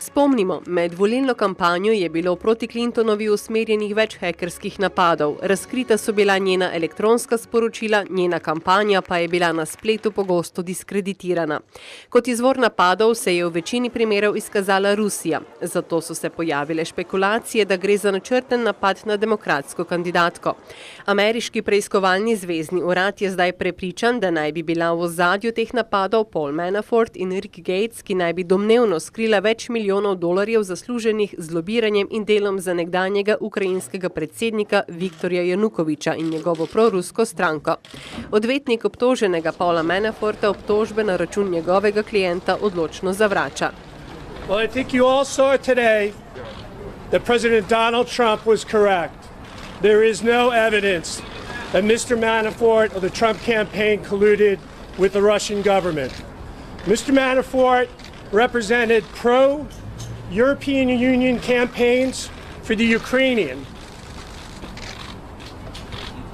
Spomnimo, med volilno kampanjo je bilo proti Clintonovi usmerjenih več hekerskih napadov. Razkrita so bila njena elektronska sporočila, njena kampanja pa je bila na spletu pogosto diskreditirana. Kot izvor napadov se je v večini primerov izkazala Rusija. Zato so se pojavile špekulacije, da gre za načrten napad na demokratsko kandidatko. Ameriški preiskovalni zvezni urad je zdaj prepričan, da naj bi bila v ozadju teh napadov Paul Manafort in Rick Gates, ki naj bi domnevno skrila več milijonov dolarjev zasluženih z lobiranjem in delom za nekdanjega ukrajinskega predsednika Viktorja Janukoviča in njegovo prorusko stranko. Odvetnik obtoženega Paula Manaforta obtožbe na račun njegovega klienta odločno zavrača. Well, I think you all saw today that President Donald Trump was correct. There is no evidence that Mr. Manafort or the Trump campaign colluded with the Russian government. Mr. Manafort represented pro-European Union campaigns for the Ukrainian.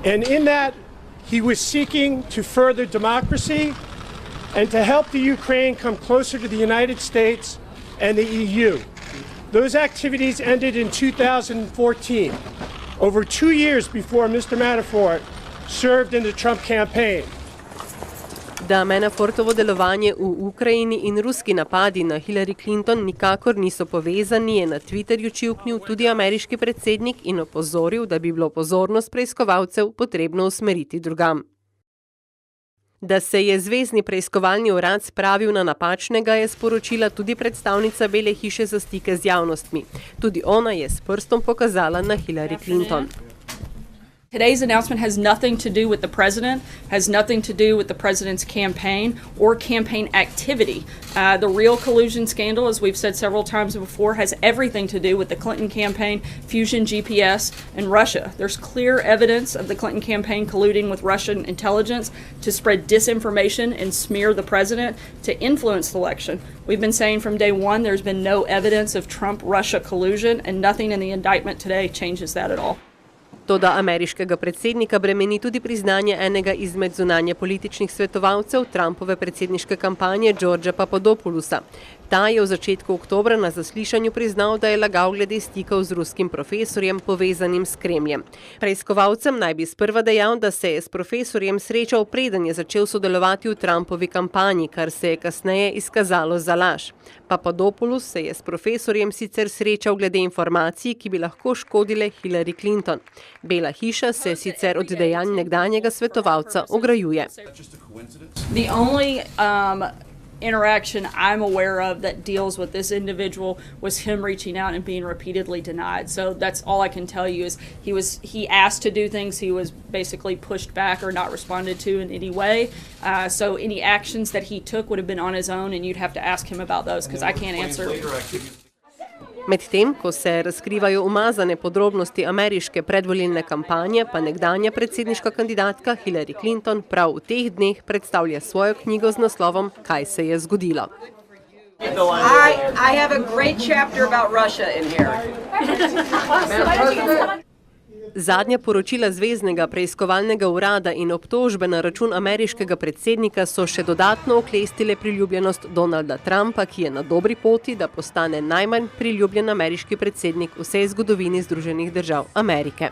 And in that, he was seeking to further democracy and to help the Ukraine come closer to the United States and the EU. Those activities ended in 2014, over 2 years before Mr. Manafort served in the Trump campaign. Da Manafortovo delovanje v Ukrajini in ruski napadi na Hillary Clinton nikakor niso povezani, je na Twitterju čivknil tudi ameriški predsednik in opozoril, da bi bilo pozornost preiskovalcev potrebno usmeriti drugam. Da se je zvezni preiskovalni urad spravil na napačnega, je sporočila tudi predstavnica Bele hiše za stike z javnostmi. Tudi ona je s prstom pokazala na Hillary Clinton. Today's announcement has nothing to do with the president, has nothing to do with the president's campaign or campaign activity. The real collusion scandal, as we've said several times before, has everything to do with the Clinton campaign, Fusion GPS, and Russia. There's clear evidence of the Clinton campaign colluding with Russian intelligence to spread disinformation and smear the president to influence the election. We've been saying from day one there's been no evidence of Trump-Russia collusion, and nothing in the indictment today changes that at all. Toda ameriškega predsednika bremeni tudi priznanje enega izmed zunanje političnih svetovalcev Trumpove predsedniške kampanje Georgea Papadopoulosa. Ta je v začetku oktobra na zaslišanju priznal, da je lagal glede stikov z ruskim profesorjem povezanim s Kremljem. Preiskovalcem naj bi sprva dejal, da se je s profesorjem srečal, preden je začel sodelovati v Trumpovi kampanji, kar se je kasneje izkazalo za laž. Papadopoulos se je s profesorjem sicer srečal glede informacij, ki bi lahko škodile Hillary Clinton. Bela hiša se sicer od dejanj nekdanjega svetovalca ograjuje. The only interaction I'm aware of that deals with this individual was him reaching out and being repeatedly denied. So that's all I can tell you is he asked to do things, he was basically pushed back or not responded to in any way. So any actions that he took would have been on his own, and you'd have to ask him about those because I can't answer. Medtem, ko se razkrivajo umazane podrobnosti ameriške predvolilne kampanje, pa nekdanja predsedniška kandidatka Hillary Clinton prav v teh dneh predstavlja svojo knjigo z naslovom Kaj se je zgodilo. I have a great chapter about Russia in here. Zadnja poročila Zveznega preiskovalnega urada in obtožbe na račun ameriškega predsednika so še dodatno oklestile priljubljenost Donalda Trumpa, ki je na dobri poti, da postane najmanj priljubljen ameriški predsednik v vsej zgodovini Združenih držav Amerike.